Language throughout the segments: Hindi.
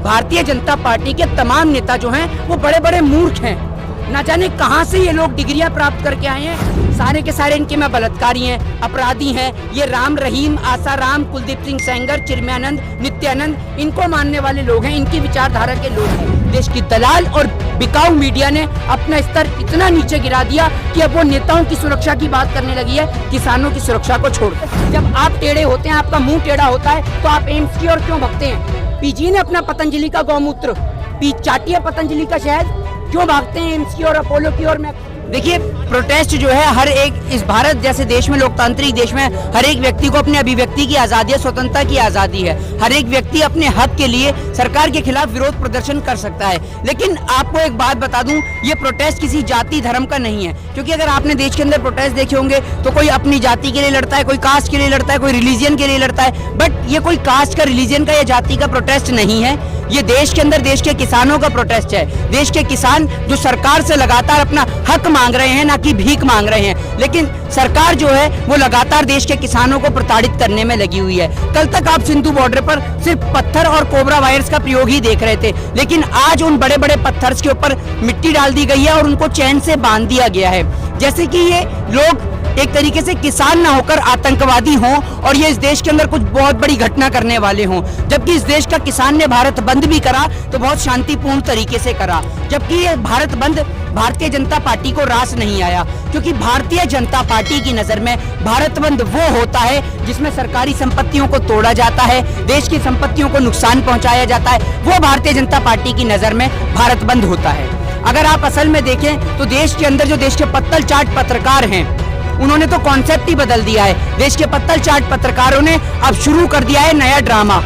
भारतीय जनता पार्टी के तमाम नेता जो हैं वो बड़े बड़े मूर्ख हैं। ना जाने कहां से ये लोग डिग्रियां प्राप्त करके आए हैं। सारे के सारे इनके में बलात्कारी हैं, अपराधी हैं। ये राम रहीम, आसाराम, कुलदीप सिंह सेंगर, चिन्मयानंद, नित्यानंद, इनको मानने वाले लोग हैं, इनकी विचारधारा के लोग हैं। देश की दलाल और बिकाऊ मीडिया ने अपना स्तर इतना नीचे गिरा दिया कि अब वो नेताओं की सुरक्षा की बात करने लगी है, किसानों की सुरक्षा को छोड़कर। जब आप टेढ़े होते हैं, आपका मुंह टेढ़ा होता है, तो आप एम्स की ओर क्यों भगते हैं? पीजी ने अपना पतंजलि का गौमूत्र, पी चाटिया पतंजलि का शहद, क्यों भागते हैं एम्स की और अपोलो की ओर? देखिए, प्रोटेस्ट जो है हर एक, इस भारत जैसे देश में, लोकतांत्रिक देश में, हर एक व्यक्ति को अपने अभिव्यक्ति की आज़ादी है, स्वतंत्रता की आज़ादी है। हर एक व्यक्ति अपने हक के लिए सरकार के खिलाफ विरोध प्रदर्शन कर सकता है। लेकिन आपको एक बात बता दूं, ये प्रोटेस्ट किसी जाति धर्म का नहीं है। क्योंकि अगर आपने देश के अंदर प्रोटेस्ट देखे होंगे तो कोई अपनी जाति के लिए लड़ता है, कोई कास्ट के लिए लड़ता है, कोई रिलीजियन के लिए लड़ता है। बट ये कोई कास्ट का, रिलीजियन का या जाति का प्रोटेस्ट नहीं है। ये देश के अंदर देश के किसानों का प्रोटेस्ट है। देश के किसान जो सरकार से लगातार अपना हक मांग रहे हैं, ना कि भीख मांग रहे हैं। लेकिन सरकार जो है वो लगातार देश के किसानों को प्रताड़ित करने में लगी हुई है। कल तक आप सिंधु बॉर्डर पर सिर्फ पत्थर और कोबरा वायरस का प्रयोग ही देख रहे थे, लेकिन आज उन बड़े बड़े पत्थर के ऊपर मिट्टी डाल दी गई है और उनको चैन से बांध दिया गया है, जैसे कि ये लोग एक तरीके से किसान ना होकर आतंकवादी हों और ये इस देश के अंदर कुछ बहुत बड़ी घटना करने वाले हों। जबकि इस देश का किसान ने भारत बंद भी करा तो बहुत शांतिपूर्ण तरीके से करा। जबकि ये भारत बंद भारतीय जनता पार्टी को रास नहीं आया, क्योंकि भारतीय जनता पार्टी की नजर में भारत बंद वो होता है जिसमें सरकारी संपत्तियों को तोड़ा जाता है, देश की संपत्तियों को नुकसान पहुंचाया जाता है। वो भारतीय जनता पार्टी की नजर में भारत बंद होता है। अगर आप असल में देखें तो देश के अंदर जो देश के पत्तल चाट पत्रकार हैं, उन्होंने तो कॉन्सेप्ट ही बदल दिया है। देश के पत्तल चाट पत्रकारों ने अब शुरू कर दिया है नया ड्रामा।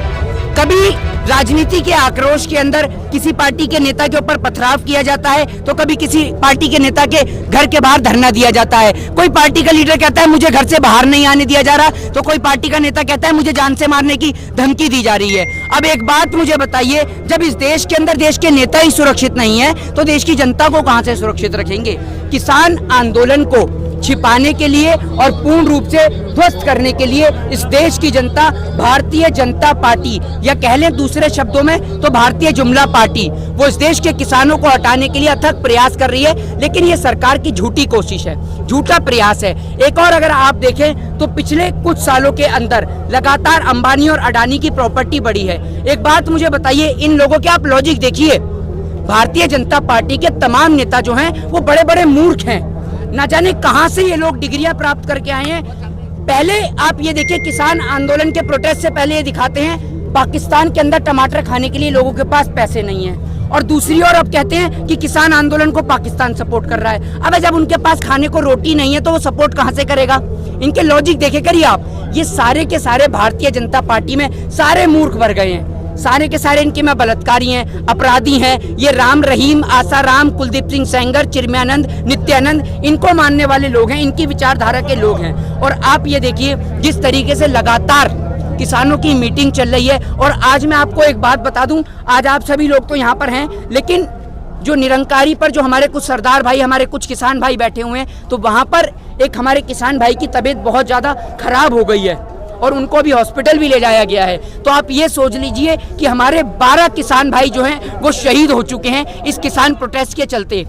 कभी राजनीति के आक्रोश के अंदर किसी पार्टी के नेता के ऊपर पथराव किया जाता है, तो कभी किसी पार्टी के नेता के घर के बाहर धरना दिया जाता है। कोई पार्टी का लीडर कहता है मुझे घर से बाहर नहीं आने दिया जा रहा, तो कोई पार्टी का नेता कहता है मुझे जान से मारने की धमकी दी जा रही है। अब एक बात मुझे बताइए, जब इस देश के अंदर देश के नेता ही सुरक्षित नहीं है तो देश की जनता को कहां से सुरक्षित रखेंगे? किसान आंदोलन को छिपाने के लिए और पूर्ण रूप से ध्वस्त करने के लिए इस देश की जनता भारतीय जनता पार्टी, या कह लें दूसरे शब्दों में तो भारतीय जुमला पार्टी, वो इस देश के किसानों को हटाने के लिए अथक प्रयास कर रही है। लेकिन ये सरकार की झूठी कोशिश है, झूठा प्रयास है। एक और अगर आप देखें तो पिछले कुछ सालों के अंदर लगातार अंबानी और अडानी की प्रॉपर्टी बढ़ी है। एक बात मुझे बताइए, इन लोगों के आप लॉजिक देखिए, भारतीय जनता पार्टी के तमाम नेता जो हैं वो बड़े बड़े मूर्ख हैं। ना जाने कहां से ये लोग डिग्रियां प्राप्त करके आए हैं। पहले आप ये देखिए, किसान आंदोलन के प्रोटेस्ट से पहले ये दिखाते हैं पाकिस्तान के अंदर टमाटर खाने के लिए लोगों के पास पैसे नहीं है, और दूसरी ओर अब कहते हैं कि किसान आंदोलन को पाकिस्तान सपोर्ट कर रहा है। अब जब उनके पास खाने को रोटी नहीं है तो वो सपोर्ट कहां से करेगा? इनके लॉजिक देखे करिए आप। ये सारे के सारे भारतीय जनता पार्टी में सारे मूर्ख भर गए हैं। सारे के सारे इनके में बलात्कारी हैं, अपराधी हैं। ये राम रहीम, आसाराम, कुलदीप सिंह सेंगर, चिन्मयानंद, नित्यानंद, इनको मानने वाले लोग हैं, इनकी विचारधारा के लोग हैं। और आप ये देखिए जिस तरीके से लगातार किसानों की मीटिंग चल रही है। और आज मैं आपको एक बात बता दूं, आज आप सभी लोग तो यहाँ पर हैं, लेकिन जो निरंकारी पर जो हमारे कुछ सरदार भाई, हमारे कुछ किसान भाई बैठे हुए हैं, तो वहाँ पर एक हमारे किसान भाई की तबीयत बहुत ज़्यादा खराब हो गई है और उनको अभी हॉस्पिटल भी ले जाया गया है। तो आप ये सोच लीजिए कि हमारे 12 किसान भाई जो हैं वो शहीद हो चुके हैं इस किसान प्रोटेस्ट के चलते।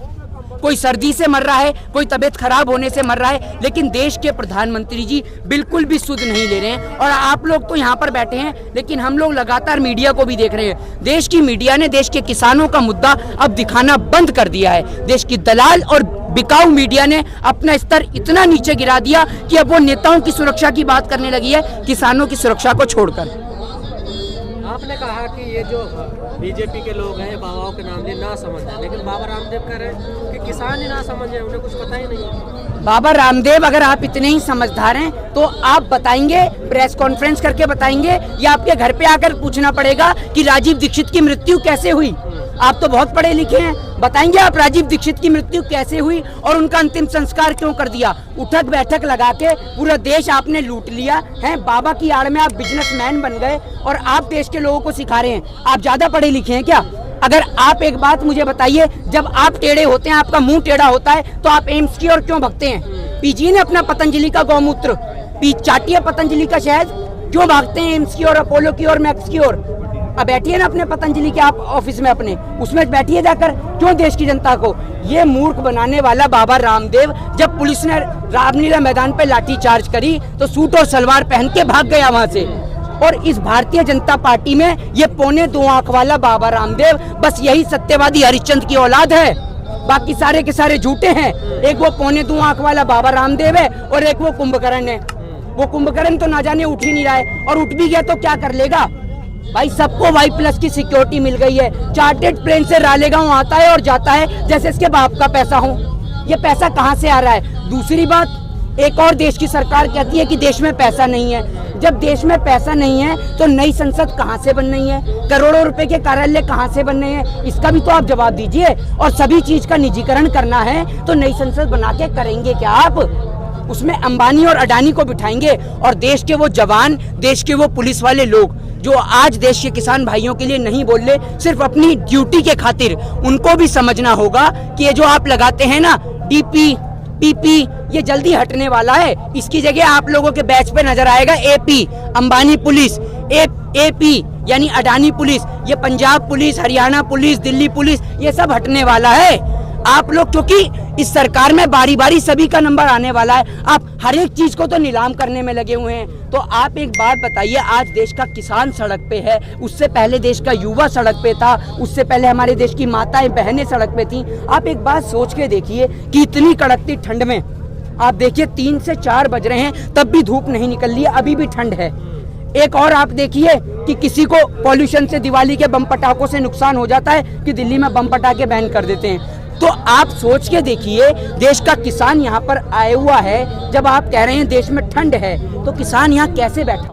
कोई सर्दी से मर रहा है, कोई तबीयत खराब होने से मर रहा है, लेकिन देश के प्रधानमंत्री जी बिल्कुल भी सुध नहीं ले रहे हैं। और आप लोग तो यहाँ पर बैठे हैं, लेकिन हम लोग लगातार मीडिया को भी देख रहे हैं। देश की मीडिया ने देश के किसानों का मुद्दा अब दिखाना बंद कर दिया है। देश की दलाल और बिकाऊ मीडिया ने अपना स्तर इतना नीचे गिरा दिया कि अब वो नेताओं की सुरक्षा की बात करने लगी है, किसानों की सुरक्षा को छोड़कर। आपने कहा कि ये जो बीजेपी के लोग हैं बाबाओं के नाम लिए ना समझ है, लेकिन बाबा रामदेव कह रहे हैं कि किसान ही ना समझे, उन्हें कुछ पता ही नहीं है। बाबा रामदेव, अगर आप इतने ही समझदार हैं तो आप बताएंगे, प्रेस कॉन्फ्रेंस करके बताएंगे, या आपके घर पे आकर पूछना पड़ेगा कि राजीव दीक्षित की मृत्यु कैसे हुई? आप तो बहुत पढ़े लिखे हैं, बताएंगे आप राजीव दीक्षित की मृत्यु कैसे हुई और उनका अंतिम संस्कार क्यों कर दिया? उठक बैठक लगा के पूरा देश आपने लूट लिया है। बाबा की आड़ में आप बिजनेसमैन बन गए और आप देश के लोगों को सिखा रहे हैं। आप ज्यादा पढ़े लिखे हैं क्या? अगर आप एक बात मुझे बताइए, जब आप टेढ़े होते हैं, आपका मुंह टेढ़ा होता है, तो आप एम्स की ओर क्यों भगते हैं? पीजी ने अपना पतंजलि का गौमूत्र, पी चाटिया पतंजलि का शहद, क्यों भागते हैं एम्स की ओर, अपोलो की ओर, मैक्स की ओर? अब बैठिए ना अपने पतंजलि के आप ऑफिस में अपने, उसमें बैठिए जाकर, क्यों देश की जनता को ये मूर्ख बनाने वाला बाबा रामदेव, जब पुलिस ने रामलीला मैदान पे लाठी चार्ज करी तो सूट और सलवार पहन के भाग गया वहां से। और इस भारतीय जनता पार्टी में ये पौने 2 आंख वाला बाबा रामदेव बस यही सत्यवादी हरिश्चंद्र की औलाद है, बाकी सारे के सारे झूठे हैं। एक वो पौने 2 आंख वाला बाबा रामदेव है और एक वो कुंभकर्ण है। वो कुंभकर्ण तो ना जाने उठ ही नहीं रहा है, और उठ भी गया तो क्या कर लेगा भाई। सबको Y+ की सिक्योरिटी मिल गई है, चार्टेड प्लेन से रालेगांव आता है और जाता है जैसे इसके बाप का पैसा हो। ये पैसा कहाँ से आ रहा है? दूसरी बात, एक और देश की सरकार कहती है कि देश में पैसा नहीं है। जब देश में पैसा नहीं है तो नई संसद कहाँ से बन रही है, करोड़ों रुपए के कार्यालय कहाँ से बन रहे हैं, इसका भी तो आप जवाब दीजिए। और सभी चीज का निजीकरण करना है तो नई संसद बना के करेंगे क्या आप? उसमें अंबानी और अडानी को बिठाएंगे, और देश के वो जवान, देश के वो पुलिस वाले लोग जो आज देश के किसान भाइयों के लिए नहीं बोल रहे, सिर्फ अपनी ड्यूटी के खातिर, उनको भी समझना होगा कि ये जो आप लगाते हैं ना DP PP, ये जल्दी हटने वाला है। इसकी जगह आप लोगों के बैच पे नजर आएगा AP, अंबानी पुलिस, AP यानी अडानी पुलिस, ये Punjab police, Haryana police, Delhi police, ये सब हटने वाला है। आप लोग, क्योंकि इस सरकार में बारी बारी सभी का नंबर आने वाला है, आप हर एक चीज को तो नीलाम करने में लगे हुए हैं। तो आप एक बात बताइए, आज देश का किसान सड़क पे है, उससे पहले देश का युवा सड़क पे था, उससे पहले हमारे देश की माताएं बहनें सड़क पे थी। आप एक बात सोच के देखिए कि इतनी कड़कती ठंड में, आप देखिए 3 से 4 बज रहे हैं तब भी धूप नहीं निकल रही है, अभी भी ठंड है। एक और आप देखिए कि किसी को पॉल्यूशन से, दिवाली के बम पटाखों से नुकसान हो जाता है कि दिल्ली में बम पटाखे बैन कर देते हैं। तो आप सोच के देखिए, देश का किसान यहाँ पर आया हुआ है, जब आप कह रहे हैं देश में ठंड है, तो किसान यहाँ कैसे बैठा?